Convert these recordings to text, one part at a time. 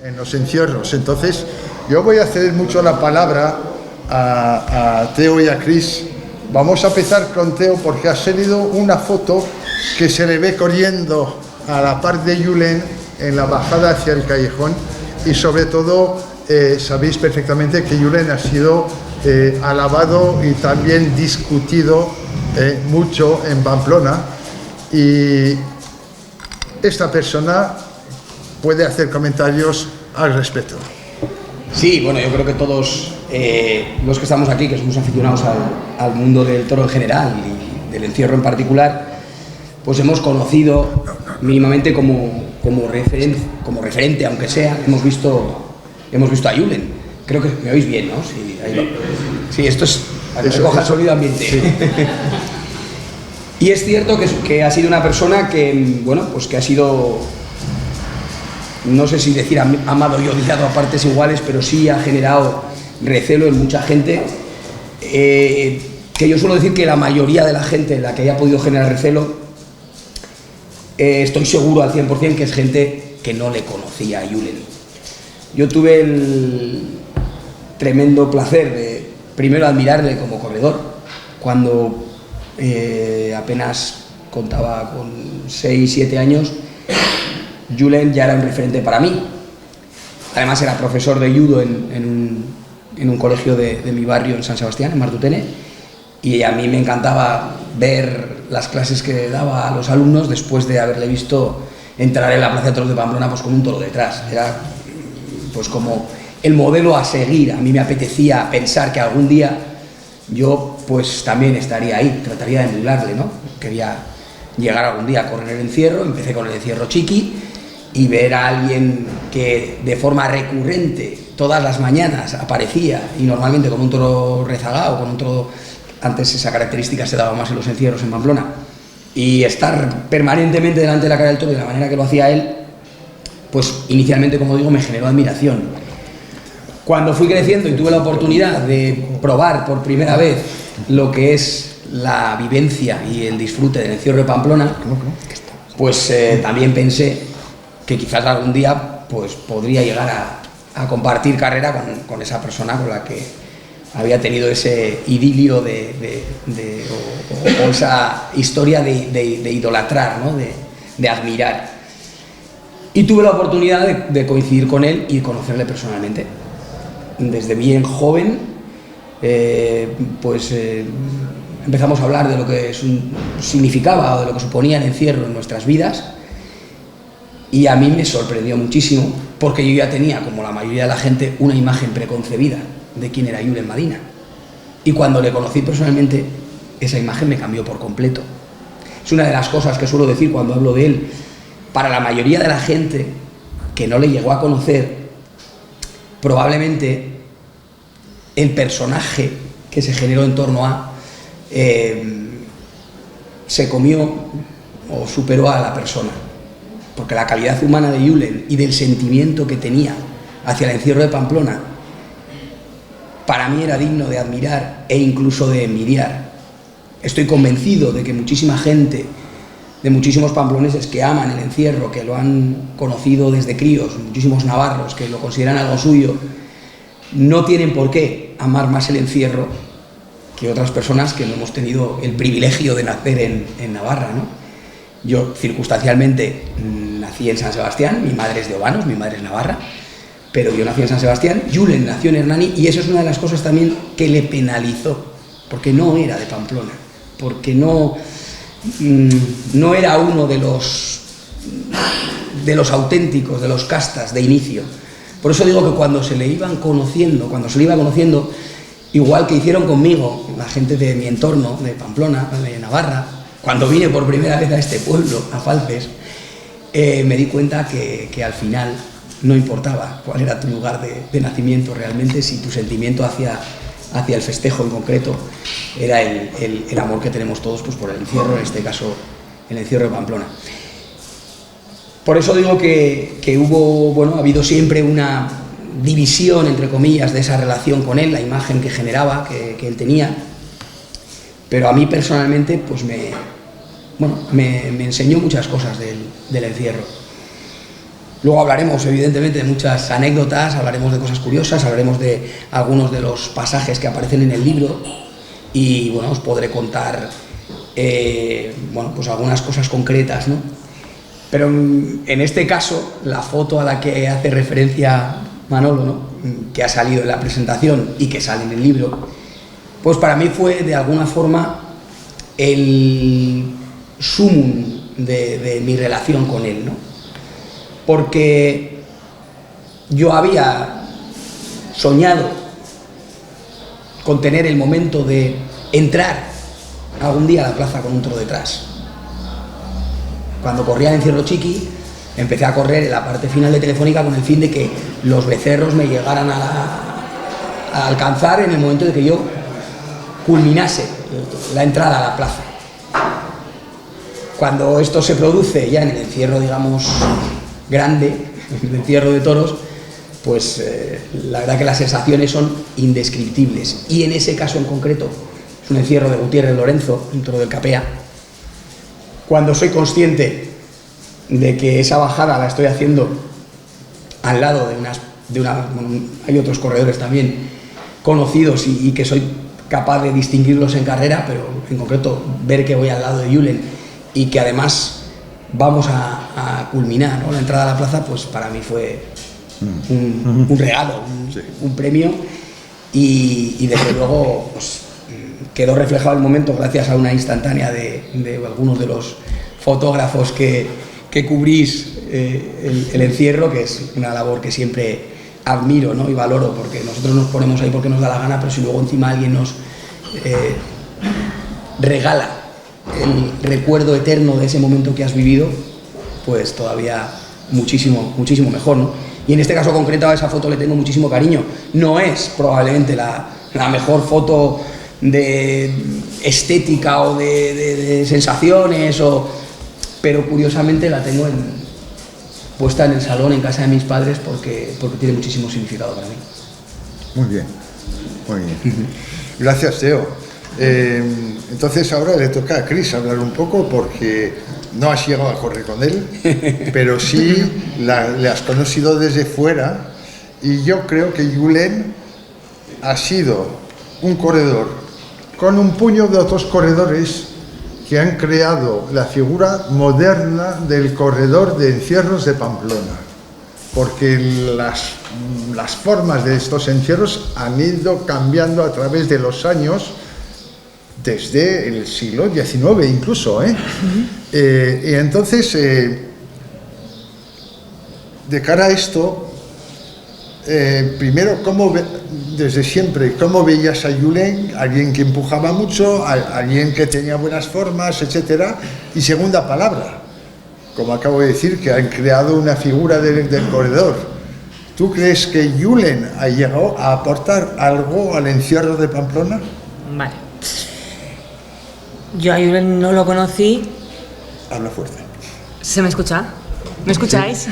en los encierros. Entonces, yo voy a ceder mucho la palabra a Teo y a Chris. Vamos a empezar con Teo porque ha salido una foto que se le ve corriendo a la par de Julen en la bajada hacia el callejón, y sobre todo sabéis perfectamente que Julen ha sido alabado y también discutido mucho en Pamplona, y esta persona puede hacer comentarios al respecto. Sí, bueno, yo creo que todos los que estamos aquí, que somos aficionados al mundo del toro en general y del encierro en particular, pues hemos conocido mínimamente como referente, aunque sea, hemos visto a Julen. Creo que me oís bien, ¿no? Sí, ahí va. Sí, esto es para que recoja el sonido ambiente. Sí. Y es cierto que ha sido una persona que, bueno, pues que ha sido, no sé si decir amado y odiado a partes iguales, pero sí ha generado recelo en mucha gente, que yo suelo decir que la mayoría de la gente en la que haya podido generar recelo, estoy seguro al 100% que es gente que no le conocía a Julen. Yo tuve el tremendo placer de primero admirarle como corredor, cuando apenas contaba con 6, 7 años. Julen ya era un referente para mí. Además era profesor de judo en un colegio de mi barrio en San Sebastián, en Martutene, y a mí me encantaba ver las clases que daba a los alumnos después de haberle visto entrar en la Plaza de Toros de Pamplona pues con un toro detrás. Era pues como el modelo a seguir. A mí me apetecía pensar que algún día yo pues también estaría ahí, trataría de emularle, ¿no? Quería llegar algún día a correr el encierro. Empecé con el encierro chiqui, y ver a alguien que de forma recurrente todas las mañanas aparecía, y normalmente con un toro rezagado, con un toro, antes esa característica se daba más en los encierros en Pamplona, y estar permanentemente delante de la cara del toro de la manera que lo hacía él, pues inicialmente, como digo, me generó admiración. Cuando fui creciendo y tuve la oportunidad de probar por primera vez lo que es la vivencia y el disfrute del encierro de Pamplona, pues también pensé que quizás algún día pues podría llegar a compartir carrera con esa persona con la que había tenido ese idilio o esa historia de idolatrar, ¿no? de admirar. Y tuve la oportunidad de coincidir con él y conocerle personalmente. Desde bien joven, empezamos a hablar de lo que significaba o de lo que suponía el encierro en nuestras vidas. Y a mí me sorprendió muchísimo, porque yo ya tenía, como la mayoría de la gente, una imagen preconcebida de quién era Julen Madina. Y cuando le conocí personalmente, esa imagen me cambió por completo. Es una de las cosas que suelo decir cuando hablo de él. Para la mayoría de la gente que no le llegó a conocer, probablemente el personaje que se generó en torno a se comió o superó a la persona. Porque la calidad humana de Julen y del sentimiento que tenía hacia el encierro de Pamplona, para mí era digno de admirar e incluso de envidiar. Estoy convencido de que muchísima gente, de muchísimos pamploneses que aman el encierro, que lo han conocido desde críos, muchísimos navarros que lo consideran algo suyo, no tienen por qué amar más el encierro que otras personas que no hemos tenido el privilegio de nacer en Navarra, ¿no? Yo, circunstancialmente, nací en San Sebastián, mi madre es de Obanos, mi madre es navarra, pero yo nací en San Sebastián. Julen nació en Hernani, y eso es una de las cosas también que le penalizó, porque no era de Pamplona, porque no era uno de los auténticos, de los castas de inicio. Por eso digo que cuando se le iba conociendo, igual que hicieron conmigo la gente de mi entorno, de Pamplona, de Navarra, cuando vine por primera vez a este pueblo, a Falces, me di cuenta que al final no importaba cuál era tu lugar de nacimiento realmente, si tu sentimiento hacia el festejo en concreto era el amor que tenemos todos pues por el encierro, en este caso el encierro de Pamplona. Por eso digo que ha habido siempre una división, entre comillas, de esa relación con él, la imagen que generaba, que él tenía. Pero a mí personalmente pues me enseñó muchas cosas del encierro. Luego hablaremos, evidentemente, de muchas anécdotas, hablaremos de cosas curiosas, hablaremos de algunos de los pasajes que aparecen en el libro y, bueno, os podré contar, bueno, pues algunas cosas concretas, ¿no? Pero en este caso, la foto a la que hace referencia Manolo, ¿no?, que ha salido en la presentación y que sale en el libro, pues para mí fue, de alguna forma, el sumum de mi relación con él, ¿no? Porque yo había soñado con tener el momento de entrar algún día a la plaza con un toro detrás. Cuando corría el encierro chiqui, empecé a correr en la parte final de Telefónica con el fin de que los becerros me llegaran a alcanzar en el momento de que yo culminase la entrada a la plaza. Cuando esto se produce ya en el encierro, digamos, grande, el encierro de toros, pues la verdad que las sensaciones son indescriptibles. Y en ese caso en concreto, es un encierro de Gutiérrez Lorenzo, un toro del Capea. Cuando soy consciente de que esa bajada la estoy haciendo al lado bueno, hay otros corredores también conocidos y que soy capaz de distinguirlos en carrera, pero en concreto ver que voy al lado de Julen y que además vamos a culminar, ¿no?, la entrada a la plaza, pues para mí fue un regalo, un premio y desde luego pues, quedó reflejado el momento gracias a una instantánea de algunos de los fotógrafos que cubrís el encierro, que es una labor que siempre admiro, ¿no?, y valoro, porque nosotros nos ponemos ahí porque nos da la gana, pero si luego encima alguien nos regala el recuerdo eterno de ese momento que has vivido, pues todavía muchísimo, muchísimo mejor, ¿no? Y en este caso concreto a esa foto le tengo muchísimo cariño. No es probablemente la mejor foto de estética o de sensaciones, pero curiosamente la tengo puesta en el salón en casa de mis padres porque tiene muchísimo significado para mí. Muy bien, muy bien. Gracias, Teo. Entonces ahora le toca a Chris hablar un poco, porque no has llegado a correr con él, pero sí le has conocido desde fuera, y yo creo que Julen ha sido un corredor con un puño de otros corredores que han creado la figura moderna del corredor de encierros de Pamplona, porque las formas de estos encierros han ido cambiando a través de los años, desde el siglo XIX incluso, y entonces, de cara a esto, primero, desde siempre, ¿cómo veías a Julen? Alguien que empujaba mucho, alguien que tenía buenas formas, etcétera. Y segunda palabra, como acabo de decir, que han creado una figura del corredor. ¿Tú crees que Julen ha llegado a aportar algo al encierro de Pamplona? Vale. Yo a Julen no lo conocí. Habla fuerte. ¿Se me escucha? ¿Me escucháis?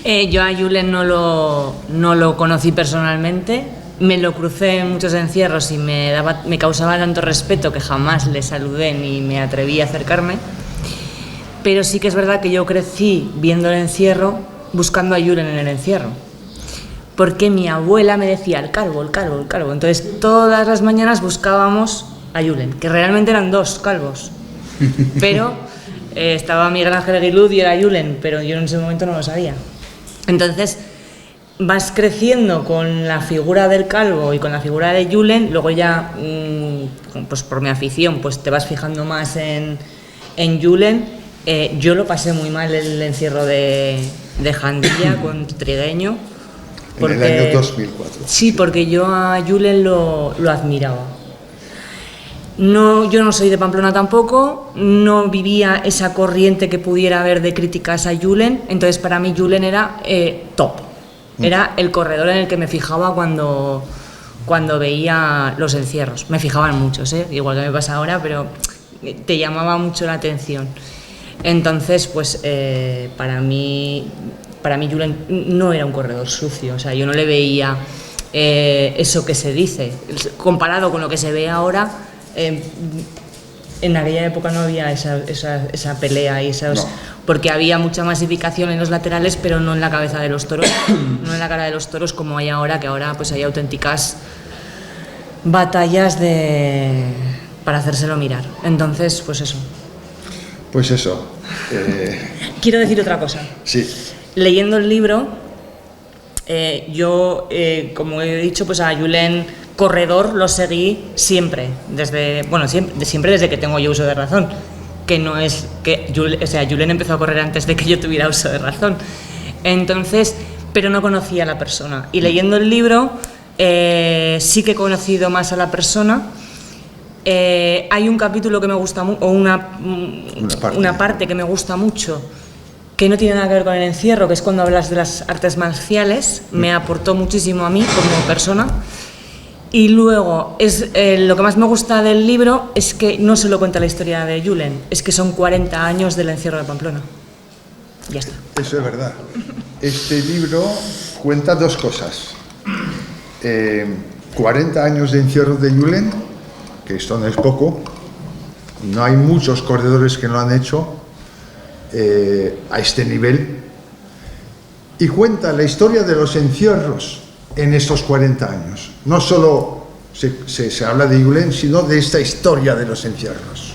Sí. Yo a Julen no lo conocí personalmente. Me lo crucé en muchos encierros y me causaba tanto respeto que jamás le saludé ni me atreví a acercarme. Pero sí que es verdad que yo crecí viendo el encierro, buscando a Julen en el encierro. Porque mi abuela me decía, el calvo, el calvo, el calvo. Entonces todas las mañanas buscábamos a Julen, que realmente eran dos calvos, pero estaba Miguel Ángel Aguilud y era Julen, pero yo en ese momento no lo sabía. Entonces vas creciendo con la figura del calvo y con la figura de Julen, luego ya, pues por mi afición, pues te vas fijando más en Julen. Yo lo pasé muy mal el encierro de Jandilla con Trigueño. En el año 2004. Sí, porque yo a Julen lo admiraba. No, yo no soy de Pamplona tampoco, no vivía esa corriente que pudiera haber de críticas a Julen, entonces para mí Julen era top, era el corredor en el que me fijaba cuando veía los encierros. Me fijaban muchos, igual que me pasa ahora, pero te llamaba mucho la atención. Entonces, pues para mí Julen no era un corredor sucio, o sea, yo no le veía eso que se dice, comparado con lo que se ve ahora. En aquella época no había esa pelea y esos porque había mucha masificación en los laterales, pero no en la cabeza de los toros, no en la cara de los toros como hay ahora, que ahora pues hay auténticas batallas para hacérselo mirar. Entonces, pues eso. Pues eso. Quiero decir otra cosa. Sí. Leyendo el libro, yo, como he dicho, pues a Julen corredor lo seguí siempre, siempre desde que tengo yo uso de razón, que no es que Julen empezó a correr antes de que yo tuviera uso de razón. Entonces, pero no conocía a la persona. Y leyendo el libro, sí que he conocido más a la persona. Hay un capítulo que me gusta mucho, o una parte que me gusta mucho, que no tiene nada que ver con el encierro, que es cuando hablas de las artes marciales. Me aportó muchísimo a mí como persona. Y luego, lo que más me gusta del libro es que no solo cuenta la historia de Julen, es que son 40 años del encierro de Pamplona. Ya está. Eso es verdad. Este libro cuenta dos cosas. 40 años de encierro de Julen, que esto no es poco. No hay muchos corredores que lo han hecho a este nivel. Y cuenta la historia de los encierros en estos 40 años. No solo se habla de Julen, sino de esta historia de los encierros.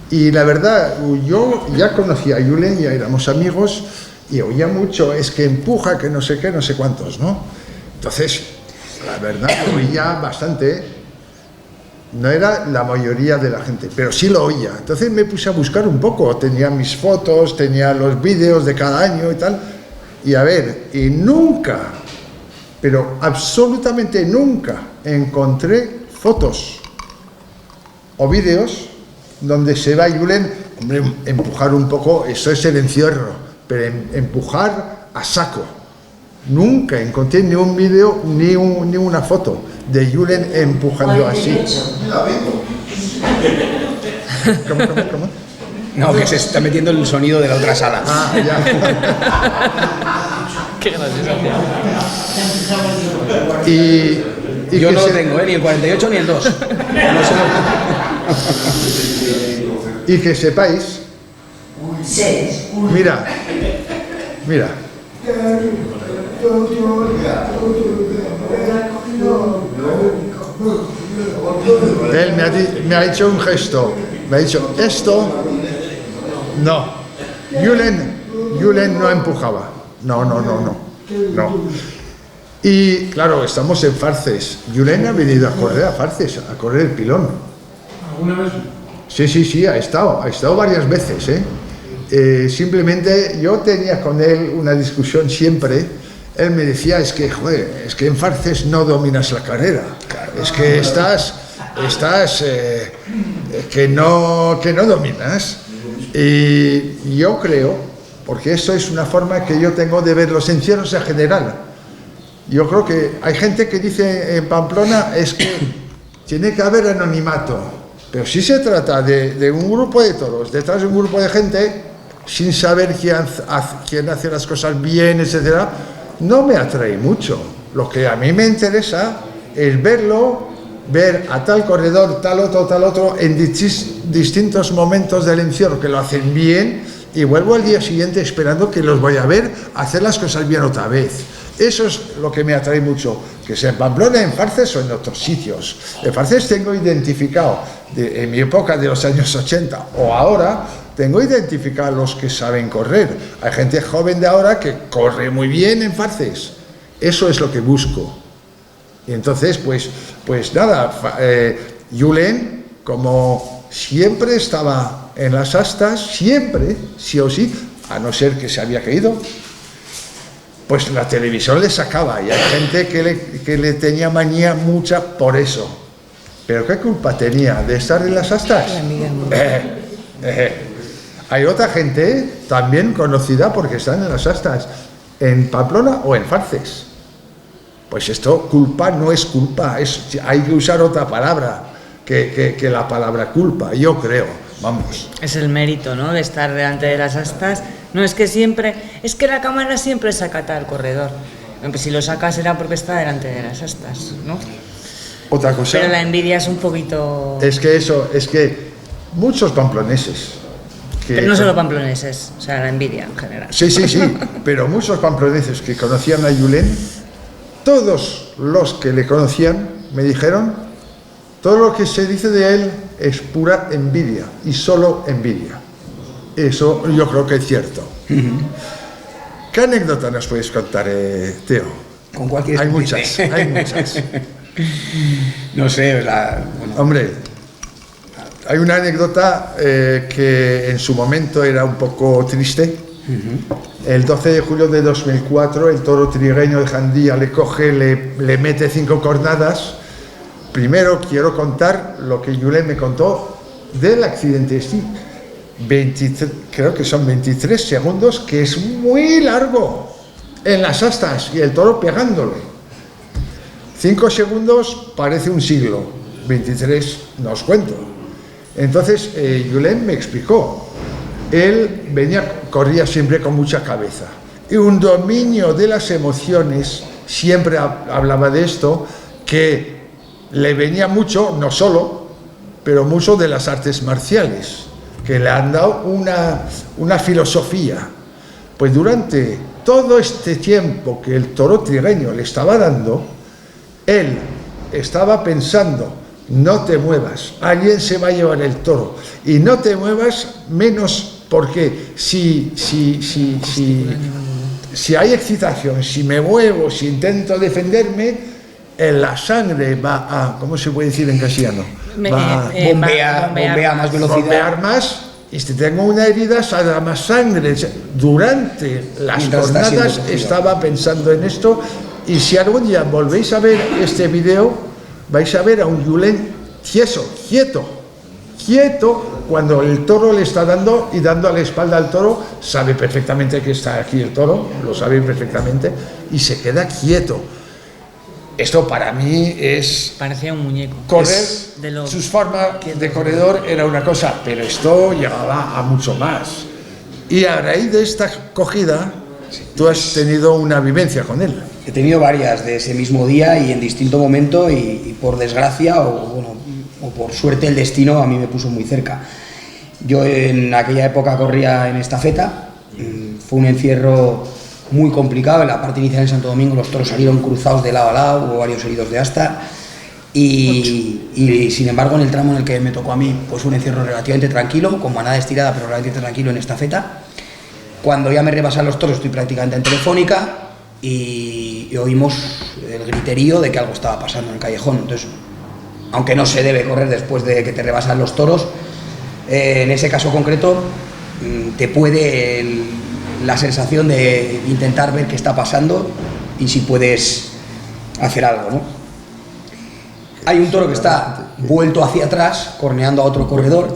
Y la verdad, yo ya conocía a Julen, ya éramos amigos, y oía mucho, es que empuja, que no sé qué, no sé cuántos, ¿no? Entonces, la verdad, lo oía bastante. No era la mayoría de la gente, pero sí lo oía. Entonces me puse a buscar un poco, tenía mis fotos, tenía los vídeos de cada año y tal, y a ver, y nunca, pero absolutamente nunca encontré fotos o vídeos donde se va Julen, hombre, empujar un poco, eso es el encierro, pero empujar a saco. Nunca encontré ni un vídeo ni una foto de Julen empujando así. ¿Cómo? No, que se está metiendo el sonido de la otra sala. Ah, ya. Qué gracioso. Y yo que no lo tengo, ni el 48 ni el 2. Y que sepáis, mira, él me ha hecho un gesto, me ha dicho, esto, no, Julen no empujaba, no. Y claro, estamos en Farces, Julen ha venido a correr a Farces, a correr el pilón. ¿Alguna vez? Sí, ha estado varias veces, simplemente yo tenía con él una discusión siempre. Él me decía, es que en Farces no dominas la carrera, es que estás que no dominas. Y yo creo, porque eso es una forma que yo tengo de ver los encierros en general. Yo creo que hay gente que dice en Pamplona es que tiene que haber anonimato, pero si se trata de un grupo de toros, detrás de un grupo de gente, sin saber quién hace las cosas bien, etcétera, no me atrae mucho. Lo que a mí me interesa es ver a tal corredor, tal otro, en distintos momentos del encierro que lo hacen bien, y vuelvo al día siguiente esperando que los vaya a ver hacer las cosas bien otra vez. Eso es lo que me atrae mucho, que sea en Pamplona, en Farces o en otros sitios. En Farces tengo identificado, en mi época de los años 80 o ahora, tengo identificado a los que saben correr. Hay gente joven de ahora que corre muy bien en Farces. Eso es lo que busco. Y entonces, pues nada, Julen, como siempre estaba en las astas, siempre, sí o sí, a no ser que se había caído, pues la televisión le sacaba, y hay gente que le tenía manía mucha por eso. Pero ¿qué culpa tenía de estar en las astas? Hay otra gente también conocida porque están en las astas, en Pamplona o en Farces. Pues esto, culpa no es culpa, hay que usar otra palabra que la palabra culpa, yo creo, vamos. Es el mérito, ¿no?, de estar delante de las astas. No es que la cámara siempre saca al corredor. Pues si lo saca será porque está delante de las astas, ¿no? Otra cosa. Pero la envidia es un poquito... Es que muchos pamploneses Pero no solo pamploneses, o sea, la envidia en general. Sí, pero muchos pamploneses que conocían a Julen, todos los que le conocían me dijeron, todo lo que se dice de él es pura envidia y solo envidia. Eso yo creo que es cierto. ¿Qué anécdota nos puedes contar, Teo? Con cualquier hay muchas. No sé, bueno. Hombre, hay una anécdota que en su momento era un poco triste. El 12 de julio de 2004, el toro trigueño de Jandía le coge, le mete 5 cornadas. Primero quiero contar lo que Julen me contó del accidente. Creo que son 23 segundos, que es muy largo en las astas y el toro pegándole. 5 segundos parece un siglo, 23 no os cuento. Entonces Julen me explicó, él corría siempre con mucha cabeza y un dominio de las emociones, siempre hablaba de esto, que le venía mucho, no solo, pero mucho de las artes marciales, que le han dado una filosofía. Pues durante todo este tiempo que el toro trigueño le estaba dando, él estaba pensando, no te muevas, alguien se va a llevar el toro, y no te muevas menos porque si hay excitación, si me muevo, si intento defenderme, la sangre va a, ¿cómo se puede decir en castellano? Bombea más velocidad. Bombear más, y si tengo una herida saldrá más sangre. Durante las jornadas estaba pensando en esto, y si algún día volvéis a ver este video, vais a ver a un Julen quieto, cuando el toro le está dando y dando a la espalda al toro, sabe perfectamente que está aquí el toro, lo sabe perfectamente, y se queda quieto. Esto para mí es... Parecía un muñeco. Correr, sus formas de corredor era una cosa, pero esto llegaba a mucho más. Y a raíz de esta cogida, tú has tenido una vivencia con él. He tenido varias de ese mismo día y en distinto momento, y por desgracia o por suerte el destino a mí me puso muy cerca. Yo en aquella época corría en estafeta, fue un encierro muy complicado. En la parte inicial en Santo Domingo los toros salieron cruzados de lado a lado, hubo varios heridos de asta y sin embargo en el tramo en el que me tocó a mí, pues un encierro relativamente tranquilo, con manada estirada pero relativamente tranquilo en estafeta. Cuando ya me rebasan los toros estoy prácticamente en Telefónica y oímos el griterío de que algo estaba pasando en el callejón. Entonces, aunque no se debe correr después de que te rebasan los toros, en ese caso concreto te puede la sensación de intentar ver qué está pasando y si puedes hacer algo, ¿no? Hay un toro que está vuelto hacia atrás, corneando a otro corredor,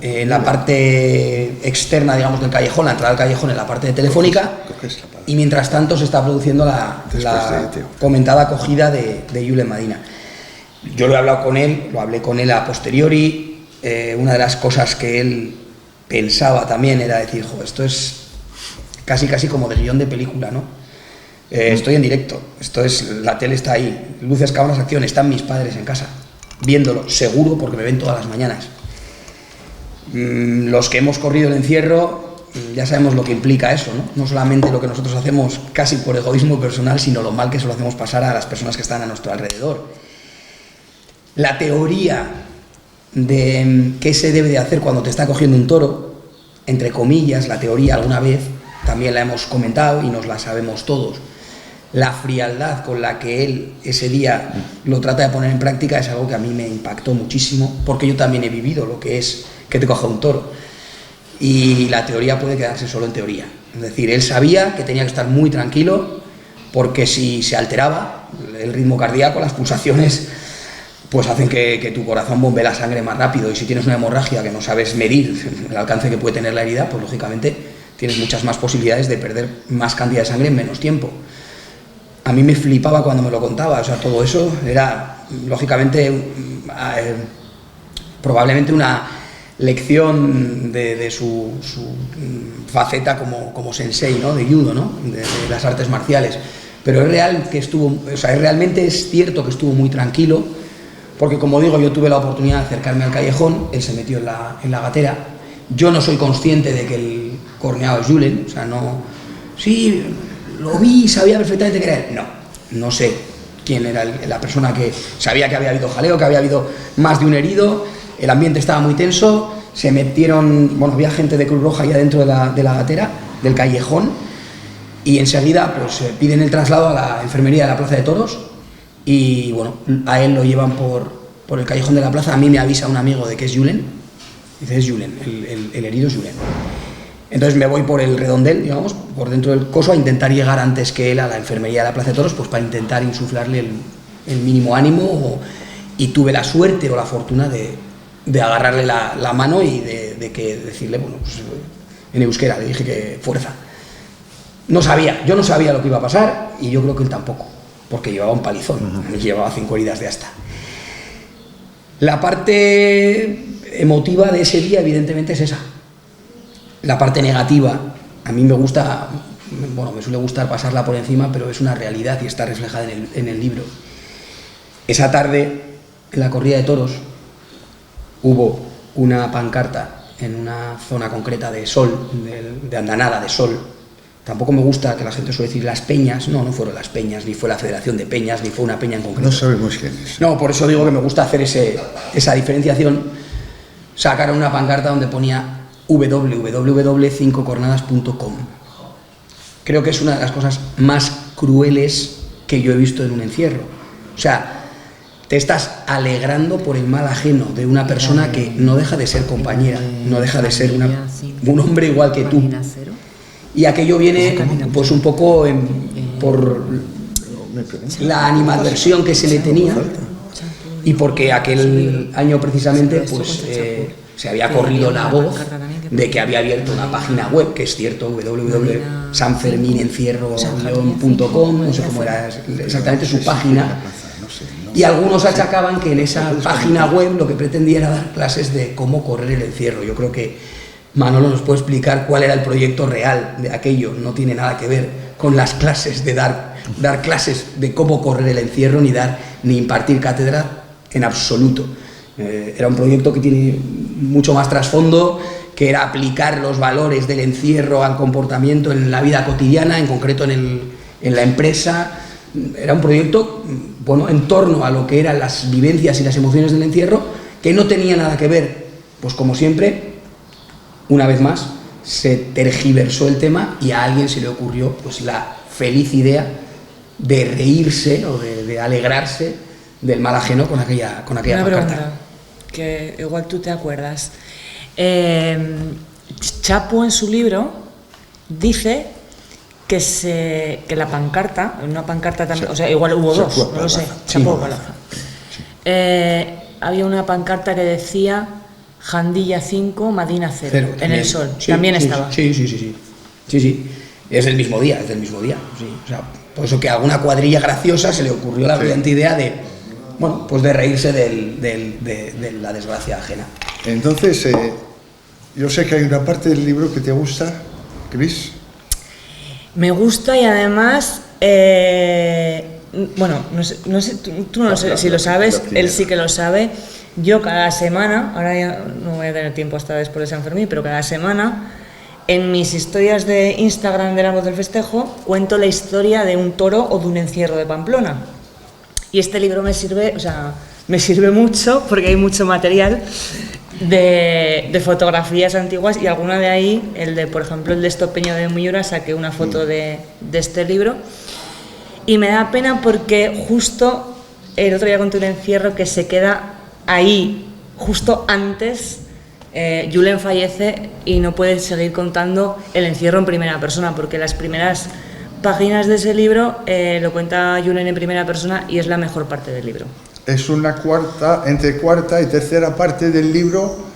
en la parte externa, digamos, del callejón, la entrada del callejón en la parte de Telefónica, y mientras tanto se está produciendo la comentada acogida de Julen Medina. Yo lo he hablado con él, lo hablé con él a posteriori. Una de las cosas que él pensaba también era decir, jo, esto es casi como de guión de película, ¿no? Estoy en directo, la tele está ahí, luces, cámaras, acción, están mis padres en casa, viéndolo, seguro, porque me ven todas las mañanas. Los que hemos corrido el encierro ya sabemos lo que implica eso, ¿no? No solamente lo que nosotros hacemos casi por egoísmo personal, sino lo mal que se lo hacemos pasar a las personas que están a nuestro alrededor. La teoría de qué se debe de hacer cuando te está cogiendo un toro, entre comillas, la teoría alguna vez también la hemos comentado y nos la sabemos todos. La frialdad con la que él ese día lo trata de poner en práctica es algo que a mí me impactó muchísimo, porque yo también he vivido lo que es que te coja un toro. Y la teoría puede quedarse solo en teoría. Es decir, él sabía que tenía que estar muy tranquilo, porque si se alteraba el ritmo cardíaco, las pulsaciones, pues hacen que tu corazón bombee la sangre más rápido, y si tienes una hemorragia que no sabes medir el alcance que puede tener la herida, pues lógicamente tienes muchas más posibilidades de perder más cantidad de sangre en menos tiempo. A mí me flipaba cuando me lo contaba, o sea, todo eso era, lógicamente, probablemente una lección de su faceta como sensei, ¿no? De judo, ¿no? De las artes marciales. Pero es real que realmente es cierto que estuvo muy tranquilo, porque como digo, yo tuve la oportunidad de acercarme al callejón, él se metió en la gatera, yo no soy consciente de que el corneado es Julen, o sea, no... Sí, lo vi, sabía perfectamente que era él. No sé quién era la persona, que sabía que había habido jaleo, que había habido más de un herido, el ambiente estaba muy tenso, se metieron, bueno, había gente de Cruz Roja ya dentro de la gatera, del callejón, y enseguida pues piden el traslado a la enfermería de la Plaza de Toros, y bueno, a él lo llevan por el callejón de la plaza. A mí me avisa un amigo de que es Julen, dice, es Julen, el herido es Julen. Entonces me voy por el redondel, digamos, por dentro del coso, a intentar llegar antes que él a la enfermería de la Plaza de Toros, pues para intentar insuflarle el mínimo ánimo, y tuve la suerte o la fortuna de agarrarle la mano y de decirle, bueno, pues en euskera, le dije que fuerza. Yo no sabía lo que iba a pasar, y yo creo que él tampoco, porque llevaba un palizón, llevaba 5 heridas de asta. La parte emotiva de ese día, evidentemente, es esa. La parte negativa, a mí me gusta, bueno, me suele gustar pasarla por encima, pero es una realidad y está reflejada en el libro. Esa tarde, en la corrida de toros, hubo una pancarta en una zona concreta de sol, de andanada de sol. Tampoco me gusta que la gente suele decir las peñas. No fueron las peñas, ni fue la Federación de Peñas, ni fue una peña en concreto. No sabemos quién es. No, por eso digo que me gusta hacer esa diferenciación. Sacaron una pancarta donde ponía www.5cornadas.com. Creo que es una de las cosas más crueles que yo he visto en un encierro. O sea, te estás alegrando por el mal ajeno de una persona que no deja de ser compañera, no deja de ser un hombre igual que tú. Y aquello viene pues un poco por la animadversión que se le tenía, y porque aquel año precisamente pues se había corrido la voz de que había abierto una página web, que es cierto, www.sanferminencierro.com, no sé cómo era exactamente su página, y algunos achacaban que en esa página web lo que pretendía era dar clases de cómo correr el encierro. Yo creo que Manolo nos puede explicar cuál era el proyecto real de aquello. No tiene nada que ver con las clases de dar clases de cómo correr el encierro, ni impartir cátedra en absoluto. Era un proyecto que tiene mucho más trasfondo, que era aplicar los valores del encierro al comportamiento en la vida cotidiana, en concreto en la empresa. Era un proyecto, bueno, en torno a lo que eran las vivencias y las emociones del encierro, que no tenía nada que ver, pues como siempre. Una vez más, se tergiversó el tema y a alguien se le ocurrió pues la feliz idea de reírse o de alegrarse del mal ajeno con aquella pancarta. Pregunta, que igual tú te acuerdas. Chapo en su libro dice que la pancarta, una pancarta también, o sea, igual hubo dos, no lo sé, Chapo Balaza. Había una pancarta que decía Jandilla 5, Madina 0, en el sol. Sí, también sí, estaba. Sí. Es del mismo día, sí. O sea, por eso que a alguna cuadrilla graciosa se le ocurrió la brillante idea de, bueno, pues de reírse de la desgracia ajena. Entonces, yo sé que hay una parte del libro que te gusta, Chris. Me gusta, y además, bueno, no sé, tú no sé si lo sabes, él sí que lo sabe. Yo cada semana, ahora ya no voy a tener tiempo hasta después de San Fermín, pero cada semana en mis historias de Instagram de La Voz del Festejo cuento la historia de un toro o de un encierro de Pamplona. Y este libro me sirve mucho porque hay mucho material de fotografías antiguas, y alguna de ahí, por ejemplo, el de Estopeño de Muyura, saqué una foto de este libro. Y me da pena porque justo el otro día conté un encierro que se queda ahí, justo antes. Julen fallece y no puede seguir contando el encierro en primera persona, porque las primeras páginas de ese libro lo cuenta Julen en primera persona y es la mejor parte del libro. Es entre cuarta y tercera parte del libro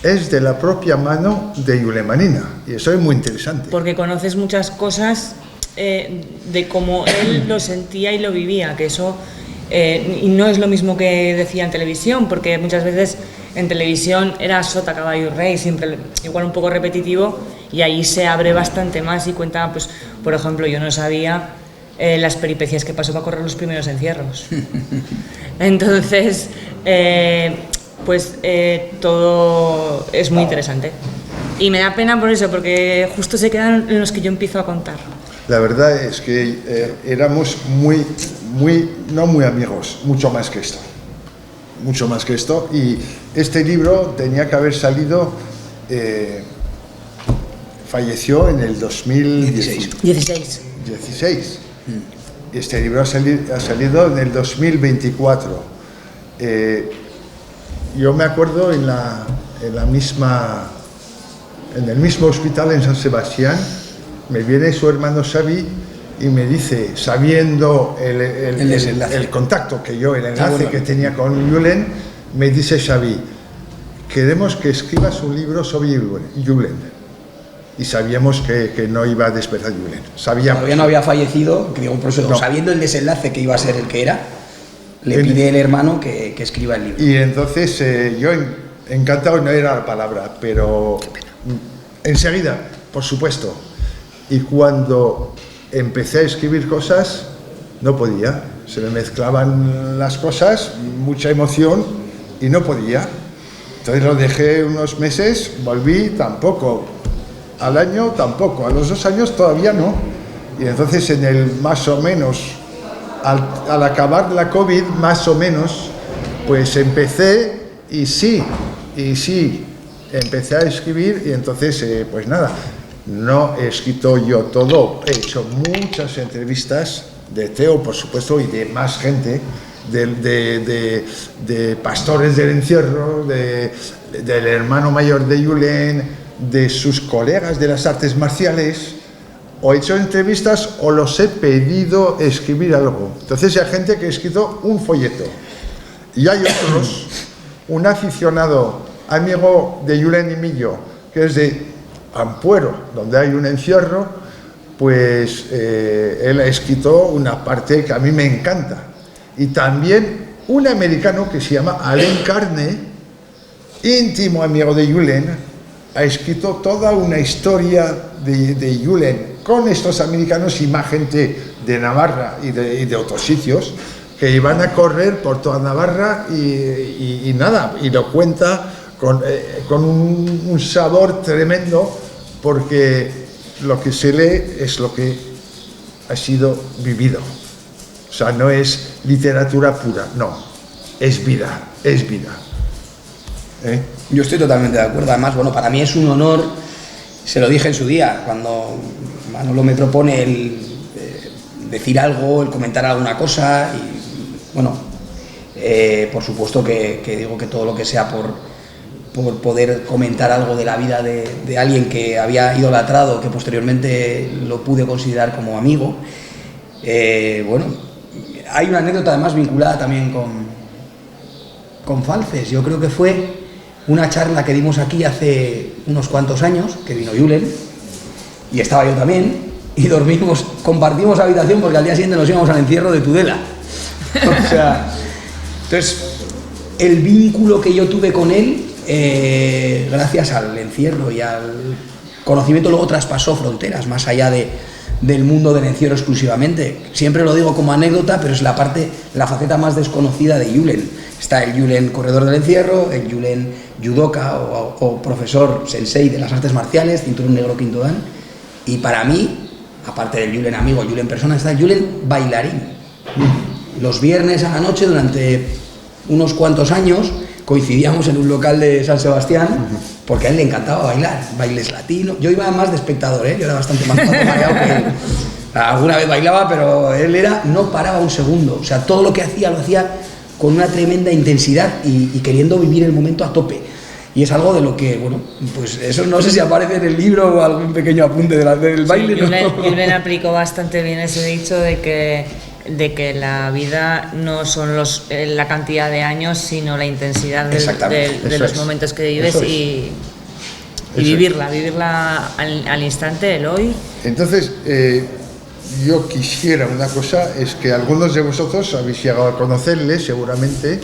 es de la propia mano de Julen Manina, y eso es muy interesante. Porque conoces muchas cosas de cómo él lo sentía y lo vivía, que eso y no es lo mismo que decía en televisión, porque muchas veces en televisión era sota, caballo y rey, siempre igual un poco repetitivo, y ahí se abre bastante más y cuenta, pues, por ejemplo, yo no sabía las peripecias que pasó para correr los primeros encierros. Entonces, pues todo es muy interesante. Y me da pena por eso, porque justo se quedan en los que yo empiezo a contar. La verdad es que éramos no muy amigos, mucho más que esto. Mucho más que esto. Y este libro tenía que haber salido, falleció en el 2016. Este libro ha salido en el 2024. Yo me acuerdo en el mismo hospital en San Sebastián, me viene su hermano Xavi y me dice, sabiendo el contacto que yo, el enlace que tenía con Julen, me dice Xavi, queremos que escribas un libro sobre Julen. Y sabíamos que no iba a despertar Julen. Todavía no había fallecido, por eso, no. Sabiendo el desenlace que iba a ser el que era, le pide el hermano que escriba el libro. Y entonces yo encantado, no era la palabra, pero enseguida, por supuesto. Y cuando empecé a escribir cosas, no podía. Se me mezclaban las cosas, mucha emoción, y no podía. Entonces lo dejé unos meses, volví, tampoco. Al año tampoco, a los 2 años todavía no. Y entonces más o menos, al acabar la COVID, más o menos, pues empecé y sí, empecé a escribir y entonces, pues nada, no he escrito yo todo, he hecho muchas entrevistas de Teo, por supuesto, y de más gente, de pastores del encierro, del hermano mayor de Julen, de sus colegas de las artes marciales, o he hecho entrevistas o los he pedido escribir algo. Entonces hay gente que ha escrito un folleto y hay otros, un aficionado, amigo de Julen y Millo, que es de Ampuero, donde hay un encierro, pues él ha escrito una parte que a mí me encanta. Y también un americano que se llama Alain Carne, íntimo amigo de Julen, ha escrito toda una historia de Julen con estos americanos y más gente de Navarra y de otros sitios que iban a correr por toda Navarra y nada, y lo cuenta con un sabor tremendo, porque lo que se lee es lo que ha sido vivido. O sea, no es literatura pura, no, es vida, es vida. Yo estoy totalmente de acuerdo. Además, bueno, para mí es un honor, se lo dije en su día, cuando Manolo me propone el decir algo, el comentar alguna cosa, y bueno, por supuesto que digo que todo lo que sea por poder comentar algo de la vida de alguien que había idolatrado, que posteriormente lo pude considerar como amigo. Bueno, hay una anécdota además vinculada también con Falces. Yo creo que fue una charla que dimos aquí hace unos cuantos años, que vino Julen, y estaba yo también, y compartimos habitación porque al día siguiente nos íbamos al encierro de Tudela. O sea, entonces, el vínculo que yo tuve con él, gracias al encierro y al conocimiento, luego traspasó fronteras, más allá del mundo del encierro exclusivamente. Siempre lo digo como anécdota, pero es la faceta más desconocida de Julen. Está el Julen corredor del encierro, el Julen judoka o profesor sensei de las artes marciales, cinturón negro quinto dan, y para mí, aparte del Julen amigo, Julen persona, está el Julen bailarín. Los viernes a la noche, durante unos cuantos años, coincidíamos en un local de San Sebastián, porque a él le encantaba bailar, bailes latinos. Yo iba más de espectador, yo era bastante más mareado que él. Alguna vez bailaba, pero él no paraba un segundo. O sea, todo lo que hacía lo hacía con una tremenda intensidad y queriendo vivir el momento a tope. Y es algo de lo que, bueno, pues eso no sé si aparece en el libro o algún pequeño apunte del baile. Julen aplicó bastante bien ese dicho de que la vida no son la cantidad de años, sino la intensidad de los momentos que vives y vivirla al instante, el hoy. Entonces, yo quisiera una cosa, es que algunos de vosotros habéis llegado a conocerle seguramente,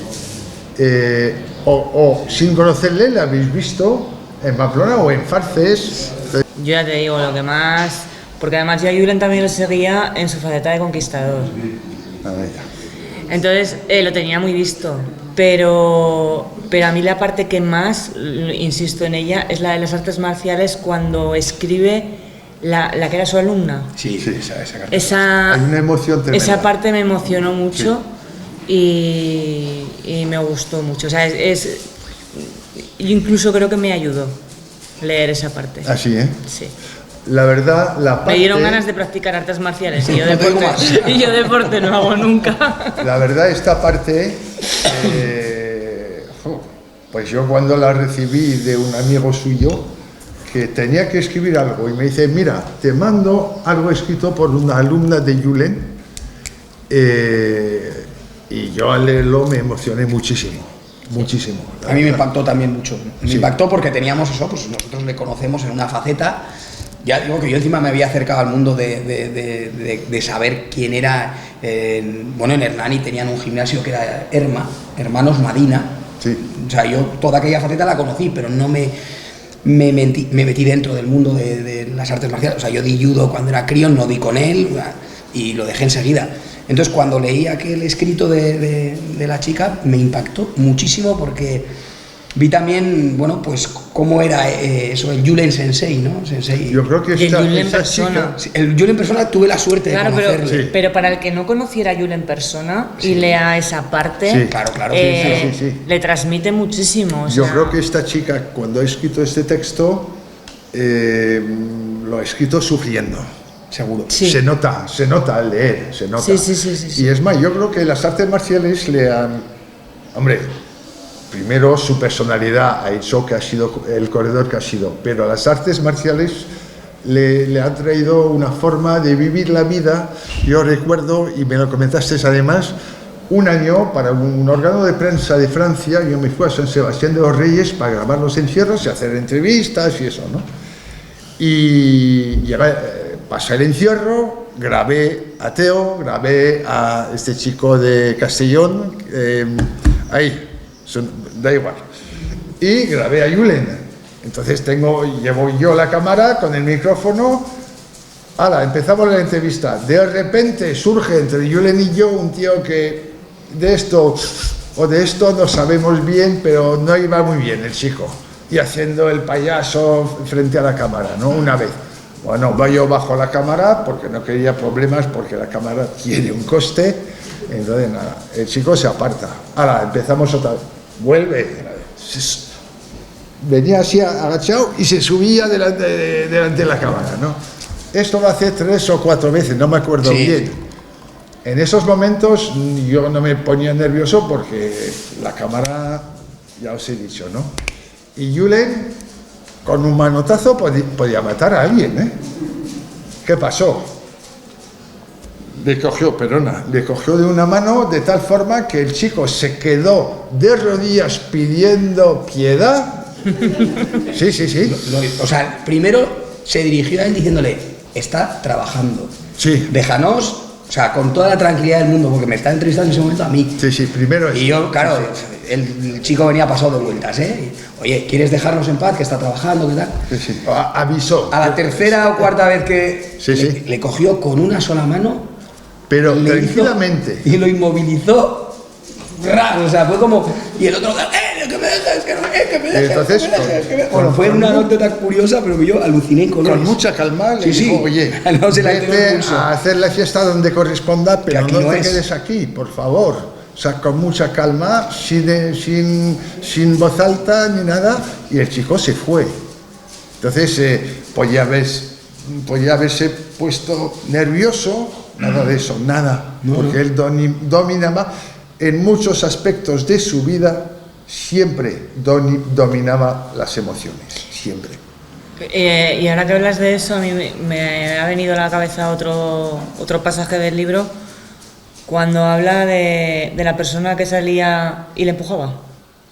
o sin conocerle le habéis visto en Pamplona o en Falces. Yo ya te digo lo que más, porque además yo a Julen también lo seguía en su faceta de conquistador. Entonces lo tenía muy visto. pero a mí la parte que más, insisto en ella, es la de las artes marciales cuando escribe la que era su alumna. Sí, Esa, hay una emoción tremenda. Esa parte me emocionó mucho y me gustó mucho. O sea, yo incluso creo que me ayudó leer esa parte. Así, ¿eh? Sí. La verdad, la parte... Me dieron ganas de practicar artes marciales y yo deporte no hago nunca. La verdad, esta parte, pues yo cuando la recibí de un amigo suyo, que tenía que escribir algo, y me dice, mira, te mando algo escrito por una alumna de Julen, y yo al leerlo me emocioné muchísimo. Muchísimo. A mí me impactó también mucho. Me Sí. impactó porque teníamos eso, pues nosotros le conocemos en una faceta. Ya digo que yo encima me había acercado al mundo de saber quién era. Bueno, en Hernani tenían un gimnasio que era Hermanos Madina. Sí. O sea, yo toda aquella faceta la conocí, pero no me metí dentro del mundo de las artes marciales. O sea, yo di judo cuando era crío, no di con él y lo dejé enseguida. Entonces, cuando leí aquel escrito de la chica, me impactó muchísimo porque vi también, bueno, pues cómo era eso, el Julen Sensei, ¿no? Sensei. Yo creo que Y el Julen esta persona. chica... Sí, el Julen persona tuve la suerte Claro, de conocerle. Sí. pero para el que no conociera a Yul en persona y lea esa parte, Sí, claro, sí. le transmite muchísimo. O Yo sea, creo que esta chica, cuando ha escrito este texto, lo ha escrito sufriendo. Seguro. Sí. Se nota al leer, se nota. Sí. Y es más, yo creo que las artes marciales le han... Hombre, primero su personalidad ha hecho que ha sido el corredor que ha sido, pero a las artes marciales le han traído una forma de vivir la vida. Yo recuerdo, y me lo comentaste además, un año para un órgano de prensa de Francia, yo me fui a San Sebastián de los Reyes para grabar los encierros y hacer entrevistas y eso, ¿no? Y pasé el encierro, grabé a Teo, grabé a este chico de Castellón, ahí, da igual, y grabé a Julen. Entonces llevo yo la cámara con el micrófono. Ahora, empezamos la entrevista. De repente surge entre Julen y yo un tío que de esto o de esto no sabemos bien, pero no iba muy bien el chico. Y haciendo el payaso frente a la cámara, ¿no? Una vez. Bueno, yo bajo la cámara porque no quería problemas, porque la cámara tiene un coste. Entonces, nada, el chico se aparta. Ahora, empezamos otra vez. Vuelve. Venía así agachado y se subía delante de la cámara, ¿no? Esto lo hace 3 o 4 veces, no me acuerdo bien. En esos momentos yo no me ponía nervioso porque la cámara, ya os he dicho, ¿no? Y Julen, con un manotazo podía matar a alguien, ¿eh? ¿Qué pasó? Le cogió de una mano de tal forma que el chico se quedó de rodillas pidiendo piedad. Sí. O sea, primero se dirigió a él diciéndole, está trabajando. Sí. Déjanos, o sea, con toda la tranquilidad del mundo, porque me está entrevistando en ese momento a mí. Sí, primero eso. Y yo, claro, Sí. el chico venía pasado de vueltas, ¿eh? Oye, ¿quieres dejarnos en paz? Que está trabajando, ¿qué tal? Sí. Avisó. A la tercera o cuarta vez que Sí. le cogió con una sola mano, Pero le tranquilamente. hizo y lo inmovilizó. O sea, fue como... Y el otro, que me dejes, que me dejes. Entonces, Bueno, fue una anécdota curiosa, pero que yo aluciné en colores. Con mucha calma le Sí, dijo, oye, no se le alteró el vete pulso. a hacer la fiesta donde corresponda, pero aquí no no te es. quedes aquí, por favor. O sea, con mucha calma, sin voz alta ni nada, y el chico se fue. Entonces, podía haberse puesto nervioso, nada de eso, nada, porque él dominaba en muchos aspectos de su vida, siempre dominaba las emociones, siempre. Y ahora que hablas de eso, a mí me ha venido a la cabeza otro pasaje del libro, cuando habla de la persona que salía y le empujaba.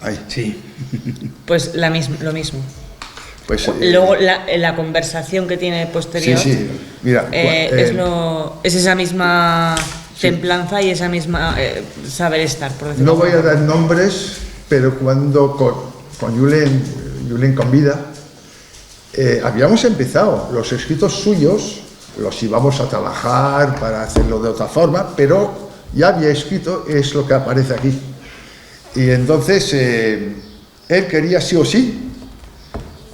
Ay, Sí. Pues lo mismo. pues, Luego la conversación que tiene posterior sí, mira, es esa misma templanza y esa misma saber estar, por decirlo no voy a dar nombres, pero cuando con Julen con vida, habíamos empezado los escritos suyos, los íbamos a trabajar para hacerlo de otra forma, pero ya había escrito, es lo que aparece aquí. Y entonces él quería sí o sí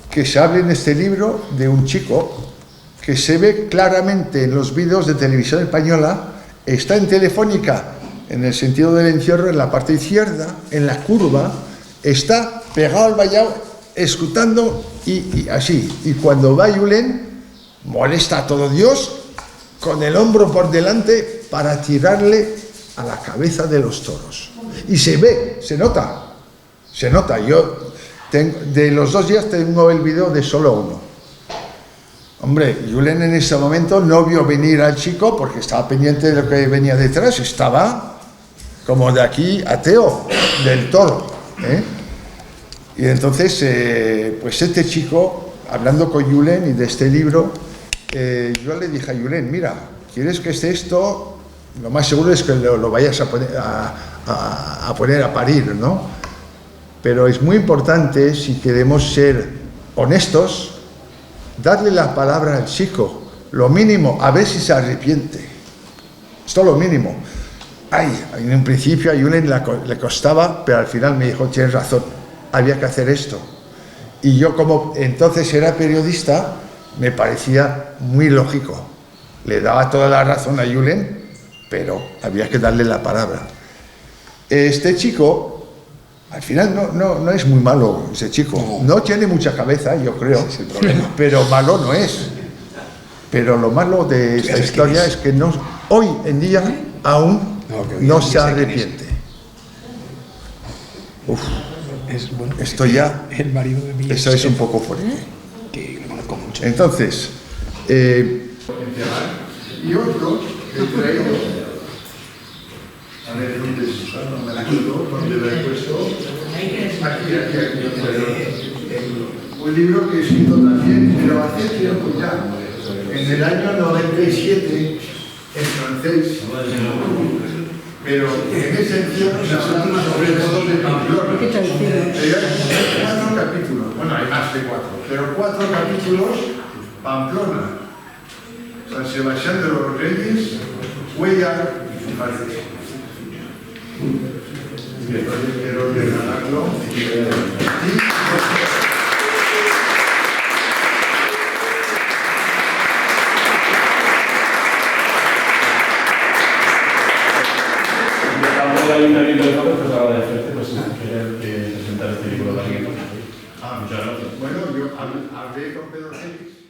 que se hable en este libro de un chico que se ve claramente en los vídeos de televisión española, está en Telefónica, en el sentido del encierro, en la parte izquierda, en la curva, está pegado al vallado, escutando y así. Y cuando va Julen, molesta a todo Dios, con el hombro por delante para tirarle a la cabeza de los toros. Y se ve, se nota. Yo de los 2 días tengo el vídeo de solo uno. Hombre, Julen en ese momento no vio venir al chico porque estaba pendiente de lo que venía detrás, estaba como de aquí ateo, del toro, ¿eh? Y entonces, pues este chico, hablando con Julen y de este libro, yo le dije a Julen, mira, ¿quieres que esté esto? Lo más seguro es que lo vayas a poner a parir, ¿no? Pero es muy importante, si queremos ser honestos, darle la palabra al chico, lo mínimo, a ver si se arrepiente. Esto es lo mínimo. En un principio a Julen le costaba, pero al final me dijo, tienes razón, había que hacer esto. Y yo, como entonces era periodista, me parecía muy lógico. Le daba toda la razón a Julen, pero había que darle la palabra. Este chico, al final no es muy malo, ese chico. No tiene mucha cabeza, yo creo, ese es el problema. pero malo no es. Pero lo malo de esta historia es que hoy en día aún no se arrepiente. Uf, esto ya, el marido de mi eso es un poco fuerte. Que lo conozco mucho. Entonces, y otro que he traído, a ver dónde no me la acuerdo, dónde lo he puesto, aquí, un libro que he escrito también, pero hace tiempo ya, en el año 97, en francés, pero en ese encierro se hablaba sobre todo de Pamplona. ¿Qué tal? 4 capítulos, bueno, hay más de 4, pero 4 capítulos, Pamplona, San Sebastián de los Reyes, Cuéllar y Fumarte. Quiero regalarlo. El Ayuntamiento de Torres pues agradecerte querer presentar este libro de alguien. Muchas gracias. Bueno, yo hablé con Pedro Félix.